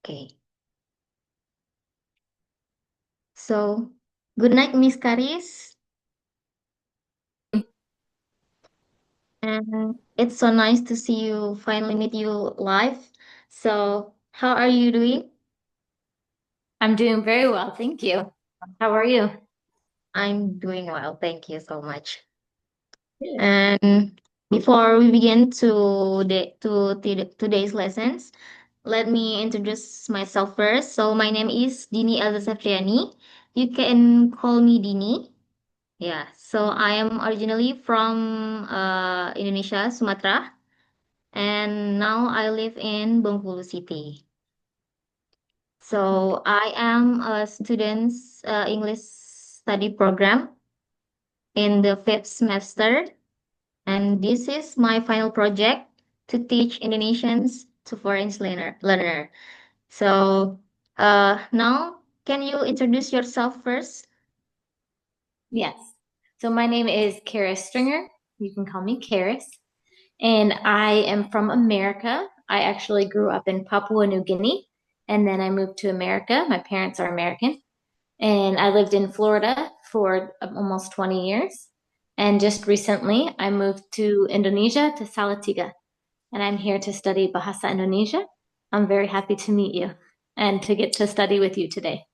Okay. So, good night, Miss Karis. And it's so nice to see you, finally meet you live. So, how are you doing? I'm doing very well, thank you. How are you? I'm doing well. Thank you so much. Good. And before we begin today's lessons, let me introduce myself first. So, my name is Dini Elza Safriani. You can call me Dini. Yeah, so I am originally from Indonesia, Sumatra, and now I live in Bengkulu City. Okay. So I am a student's English study program in the fifth semester, and this is my final project to teach Indonesians to foreign learner. So now, can you introduce yourself first? Yes. So my name is Karis Stringer. You can call me Karis. And I am from America. I actually grew up in Papua New Guinea, and then I moved to America. My parents are American. And I lived in Florida for almost 20 years. And just recently, I moved to Indonesia, to Salatiga, and I'm here to study Bahasa Indonesia. I'm very happy to meet you and to get to study with you today.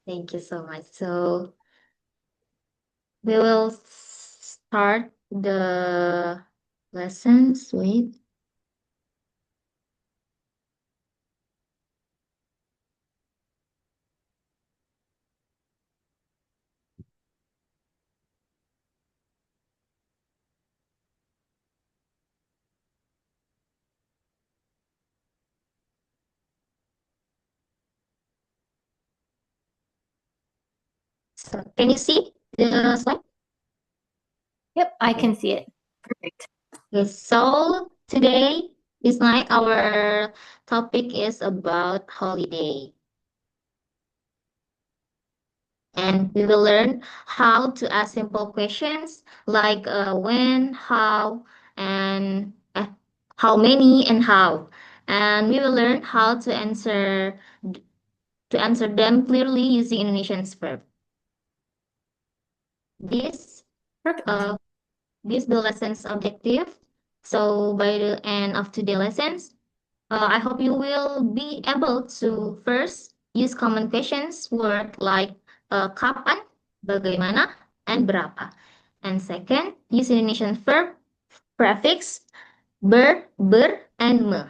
Thank you so much. So we will start the lessons. Wait. So can you see the slide? Yep, I can see it. Perfect. Yes. So today, this night, our topic is about holiday, and we will learn how to ask simple questions like when, how, and how many, and how. And we will learn how to answer them clearly using Indonesian verb. This Perfect. uh this the lessons objective. So by the end of today's lessons, I hope you will be able to first use common questions word like kapan, bagaimana, and berapa. And second, use Indonesian verb, prefix, ber, and me.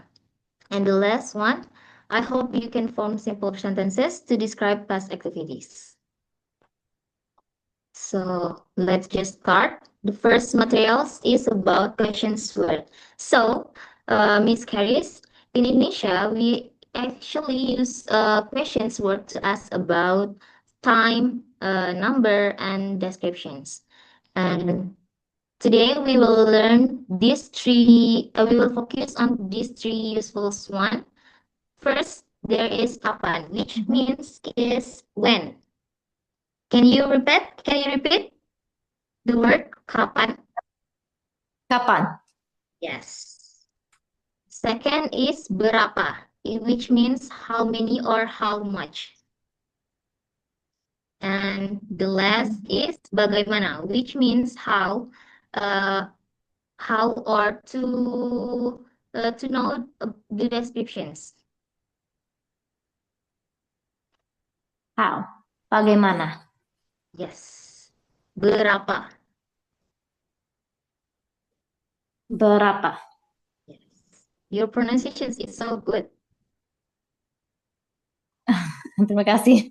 And the last one, I hope you can form simple sentences to describe past activities. So let's just start. The first materials is about questions word. So, Miss Caris, in Indonesia, we actually use questions word to ask about time, number, and descriptions. And today we will learn these three. We will focus on these three useful one. First, there is kapan, which means is when. Can you repeat the word kapan? Kapan? Yes. Second is berapa, which means how many or how much. And the last is bagaimana, which means uh, how or to know the descriptions. How? Bagaimana? Yes. Berapa. Berapa? Yes. Your pronunciation is so good. Terima kasih.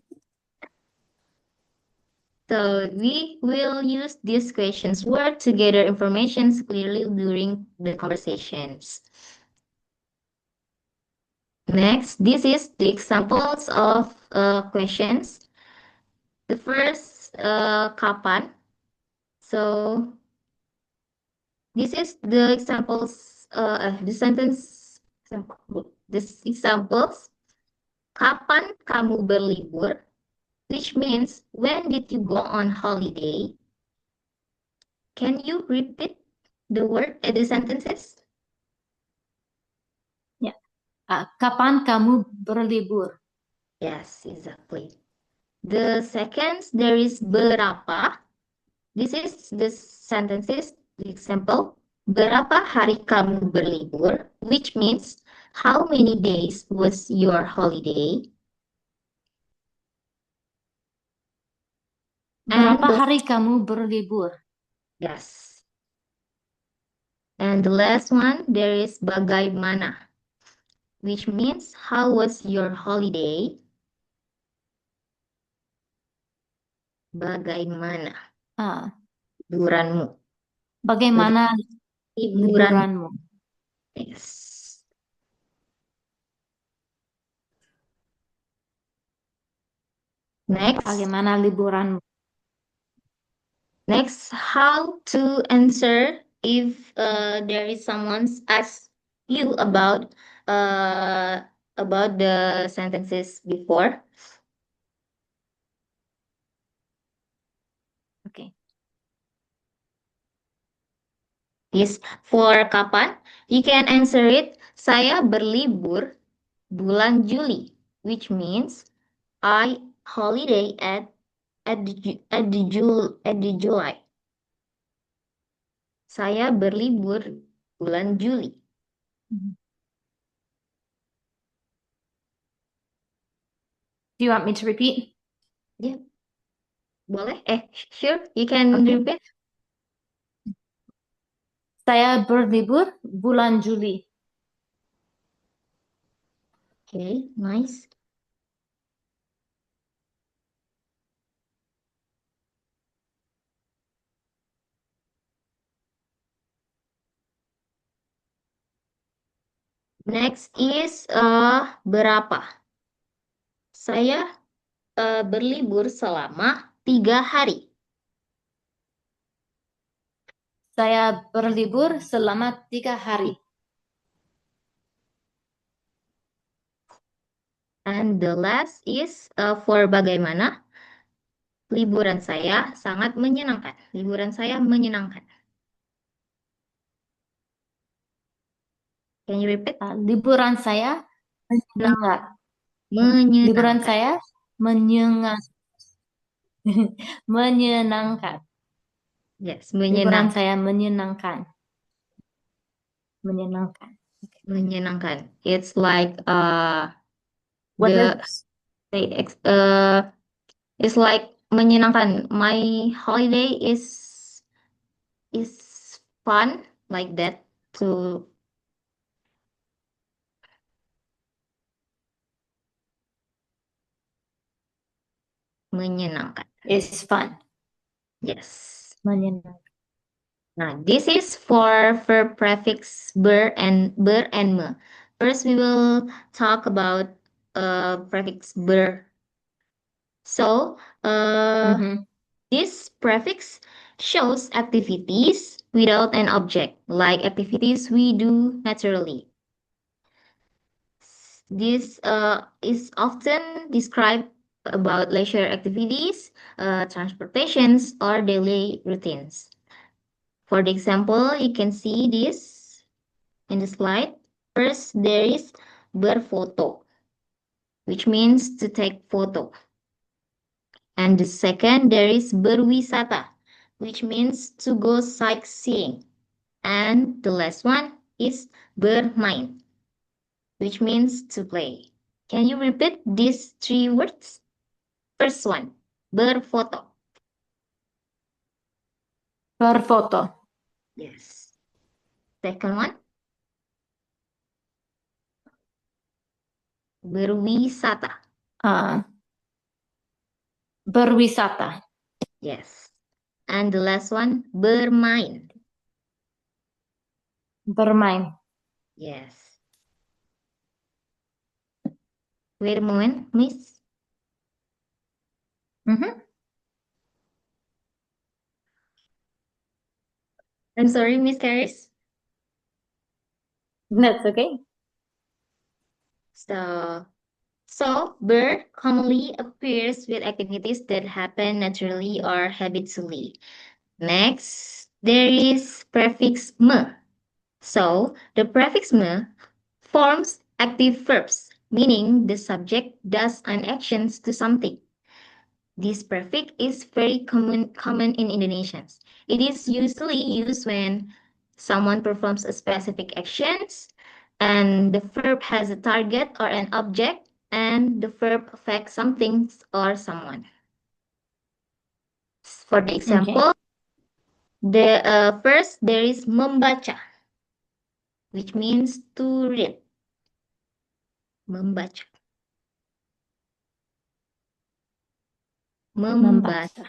So we will use these questions word to gather information clearly during the conversations. Next, this is the examples of questions. The first, kapan. So this is the examples, the sentence, this examples. Kapan kamu berlibur? Which means, when did you go on holiday? Can you repeat the word, the sentences? Ya. Kapan kamu berlibur? Yes, exactly. The second, there is berapa. This is the sentences, the example. Berapa hari kamu berlibur? Which means, how many days was your holiday? And Berapa the, hari kamu berlibur? yes. And the last one, there is bagaimana, which means, how was your holiday? Bagaimana Ah, liburanmu? bagaimana Liburan. liburanmu? Yes. Next, Bagaimana liburanmu? how to answer if there is someone's asked you uh, about the sentences before. Oke. Yes, for kapan, you can answer it, saya berlibur bulan Juli, which means I holiday at the July. Saya berlibur bulan Juli. Do you want me to repeat? Ya, boleh? Sure, you can Okay. repeat. Saya berlibur bulan Juli. Okay, nice. Next is berapa? Saya berlibur selama 3 hari. Saya berlibur selama 3 hari. And the last is for bagaimana? Liburan saya sangat menyenangkan. Liburan saya menyenangkan. Can you repeat? Liburan saya menyenangkan. Liburan Menyenangkan. saya menyenangkan. Yes, Liburan menyenangkan. saya menyenangkan. Menyenangkan. Menyenangkan. It's like What the does it's like menyenangkan. My holiday is fun like that to menyenangkan. is fun? Yes. Menyenangkan. Now this is for verb prefix ber and me. First we will talk about prefix ber. So Mhm. this prefix shows activities without an object, like activities we do naturally. This is often described about leisure activities, transportations, or daily routines. For the example, you can see this in the slide. First, there is berfoto, which means to take photo. And the second, there is berwisata, which means to go sightseeing. And the last one is bermain, which means to play. Can you repeat these 3 words? First one, berfoto. Berfoto. Yes. Second one, berwisata. Uh, berwisata. Yes. And the last one, bermain. Bermain. Yes. Wait a moment, miss. Mhm. I'm sorry, Miss Caris. That's okay. So ber commonly appears with activities that happen naturally or habitually. Next, there is prefix me. So the prefix me forms active verbs, meaning the subject does an action to something. This prefix is very common in Indonesians. It is usually used when someone performs a specific actions and the verb has a target or an object and the verb affects something or someone. For the Okay. example, first there is membaca, which means to read. Membaca. Membaca.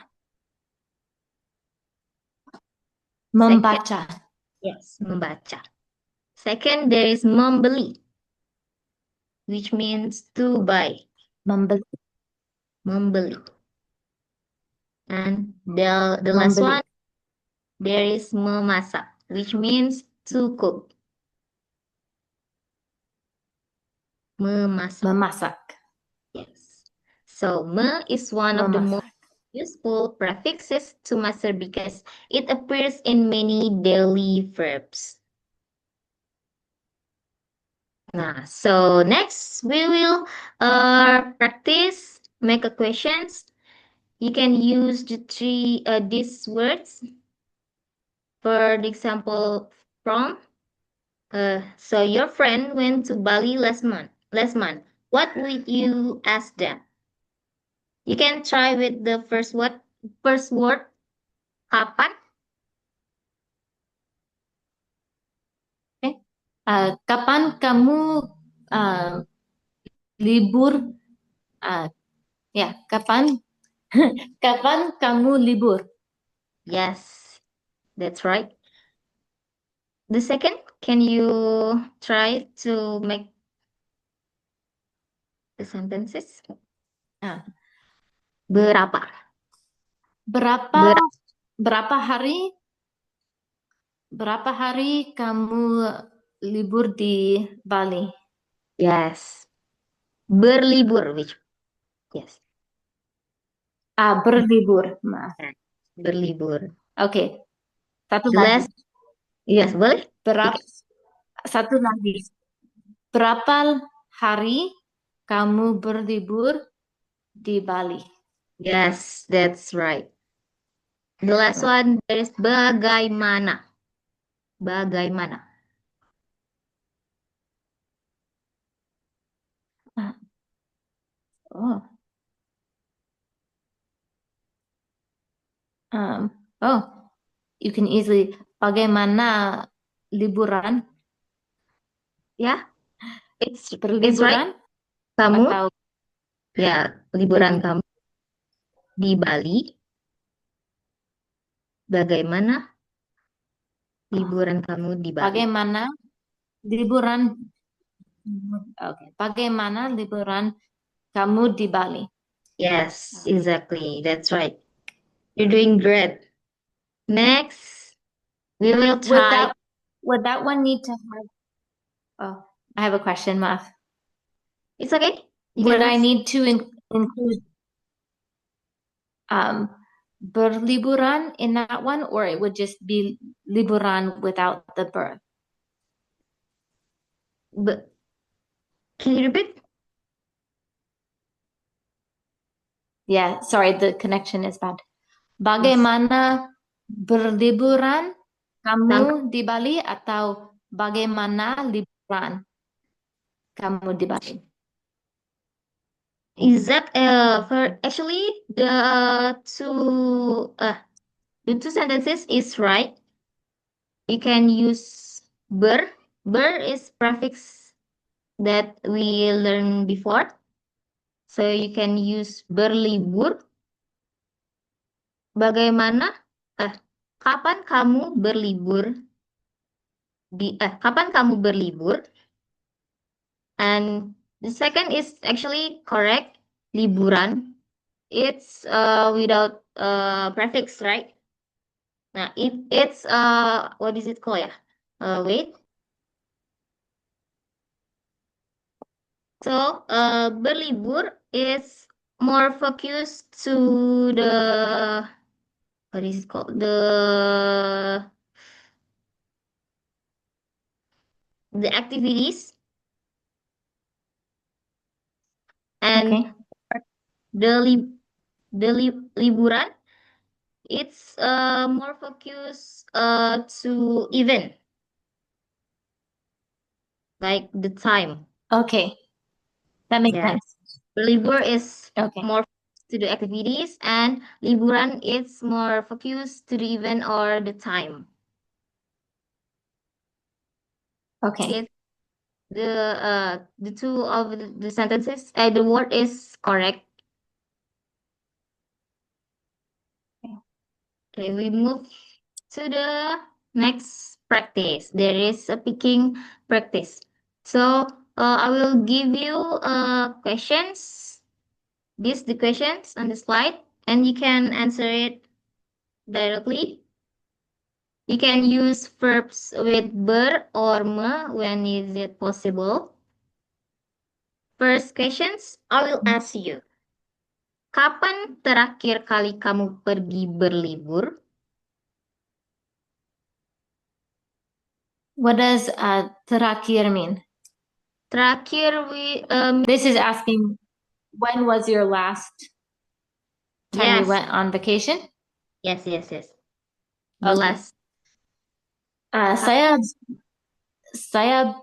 Membaca. Yes, membaca. Second, there is membeli, which means to buy. Membeli. Membeli. And the last Membeli. one, there is memasak, which means to cook. Memasak. Memasak. Yes. So, me is one of the most Memasak. useful prefixes to master because it appears in many daily verbs. Nah, so next we will practice make a questions. You can use the these words for the example from. So your friend went to Bali last month. What would you ask them? You can try with the first word. First word, kapan? Okay. Kapan kamu libur? Kapan? Kapan kamu libur? Yes, that's right. The second, can you try to make the sentences? Berapa? Berapa berapa hari kamu libur di Bali? Yes. Berlibur, which yes. Berlibur. Maaf. Berlibur. Oke. Satu The lagi. last, yes, boleh? Satu lagi. Berapa hari kamu berlibur di Bali? Yes, that's right. The last one, there is bagaimana. Bagaimana. Oh. You can easily bagaimana liburan? Ya, it's right. Berliburan Kamu, atau ya, liburan kamu di Bali. Bagaimana liburan kamu di Bali? bagaimana liburan? Bagaimana liburan kamu di Bali? Yes, exactly. That's right. You're doing great. Next, we will try. Would that one need to have? Oh, I have a question, Maaf. It's okay. You Would can I ask. need to include berliburan in that one, or it would just be liburan without the ber? But can you repeat? Yeah, sorry, the connection is bad. Bagaimana berliburan kamu di Bali atau bagaimana liburan kamu di Bali? Is that for actually the two sentences is right. You can use ber. Ber is prefix that we learned before. So you can use berlibur. Bagaimana? Kapan kamu berlibur? Kapan kamu berlibur? And the second is actually correct. Liburan. It's without prefix, right? Nah, it's what is it called ya? Wait. So berlibur is more focused to the what is it called? The activities. And Okay. the liburan, it's more focused to event, like the time. Okay. That makes Yeah. sense. Libur is Okay. more to the activities, and liburan is more focused to the event or the time. Okay. It's the two of the sentences, the word is correct. Okay, we move to the next practice. There is a picking practice. So I will give you questions. These the questions on the slide, and you can answer it directly. You can use verbs with ber or me when is it possible. First questions, I will ask you. Kapan terakhir kali kamu pergi berlibur? What does terakhir mean? Terakhir This is asking when was your last time you yes, went on vacation? yes. The Okay. last. Saya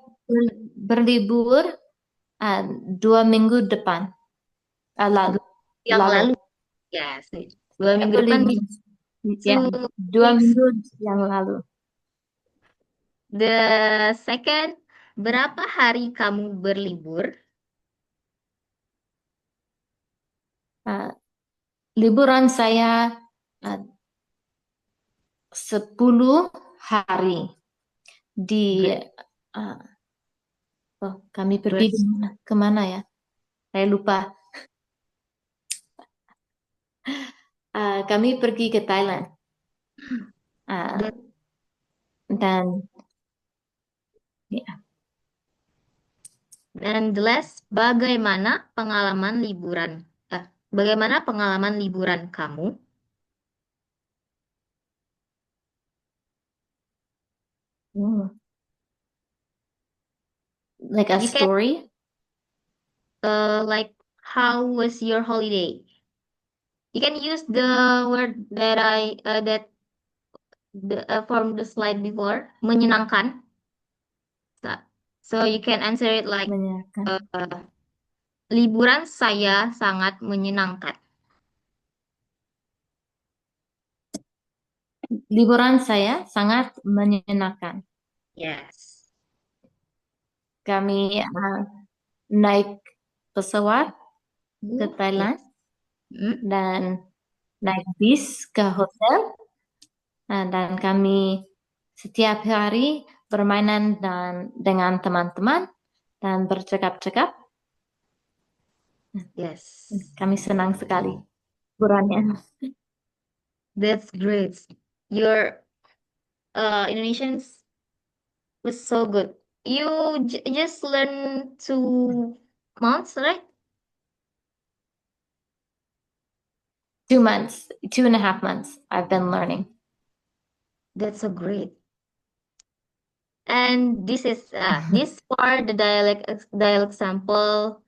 berlibur 2 minggu depan. Lalu. Yang lalu. Yes. 2 minggu depan. Berlibur. Ya, Two 2 weeks. minggu yang lalu. The second, berapa hari kamu berlibur? Liburan saya 10 hari di Great. kami pergi kemana ya? Saya lupa. Kami pergi ke Thailand. Dan ya. Dan the last, bagaimana pengalaman liburan? Bagaimana pengalaman liburan kamu? Like a You can story? like how was your holiday? You can use the word that from the slide before, menyenangkan. So you can answer it like Menyenangkan. liburan saya sangat menyenangkan. Liburan saya sangat menyenangkan. Yes. Kami naik pesawat ke Thailand dan naik bis ke hotel. Dan kami setiap hari bermainan dengan teman-teman dan bercakap-cakap. Yes. Kami senang sekali liburannya. That's great. Your Indonesians was so good. You just learn 2 months, right? 2 months, 2.5 months I've been learning. That's so great. And this is this for the dialect sample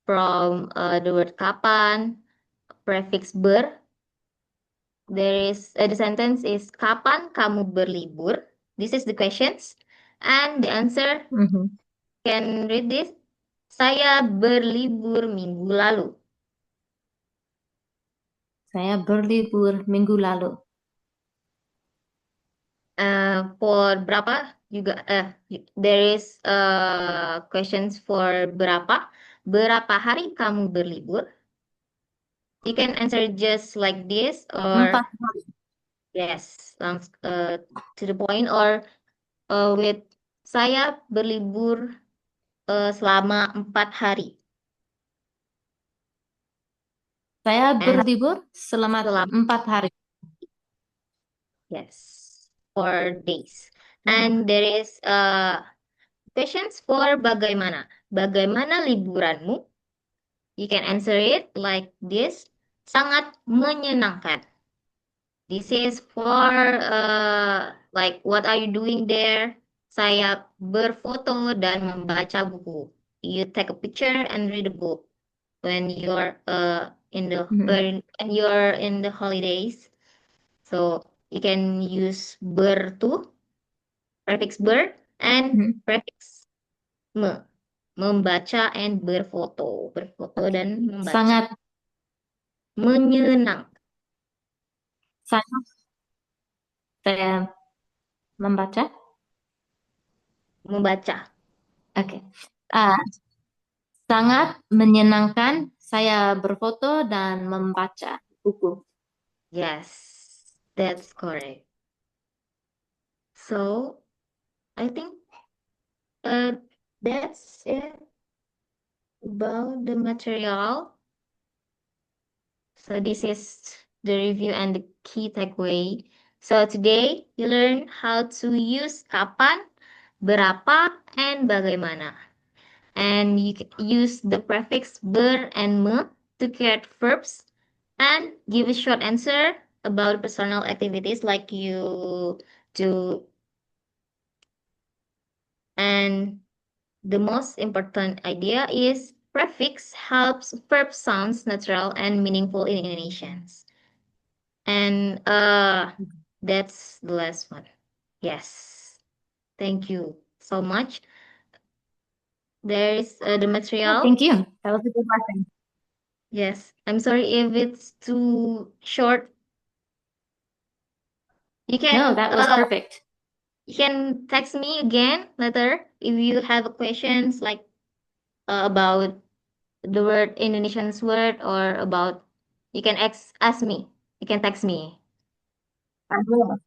from the word kapan, prefix ber. There is the sentence is kapan kamu berlibur? This is the questions, and the answer can read this. Saya berlibur minggu lalu. Saya berlibur minggu lalu. For berapa juga there is questions for berapa hari kamu berlibur. You can answer just like this or 4 hari. yes, to the point or with saya berlibur selama 4 hari. Saya berlibur selama 4 hari. Yes, 4 days. And there is questions for bagaimana. Bagaimana liburanmu? You can answer it like this. Sangat menyenangkan. This is for like what are you doing there? Saya berfoto dan membaca buku. You take a picture and read a book. when you're Mhm. when you're in the holidays. So you can use ber too, prefix ber and Mhm. prefix me. Membaca and berfoto, berfoto Oke. dan membaca. Sangat, Menyenang, sangat saya membaca. membaca. Oke. Ah, sangat menyenangkan saya berfoto dan membaca buku. Yes, that's correct. So I think uh, that's it about the material. So this is the review and the key takeaway. So today you learn how to use kapan, berapa, and bagaimana. And you can use the prefix ber and me to create verbs and give a short answer about personal activities like you do. And the most important idea is prefix helps verb sounds natural and meaningful in Indonesians. And that's the last one. Yes. Thank you so much. There is the Oh, material. thank you. That was a good lesson. Yes. I'm sorry if it's too short. You No, can that was perfect. you can text me again later if you have questions like about the word Indonesian's word or about you can ask me. You can text me. I will.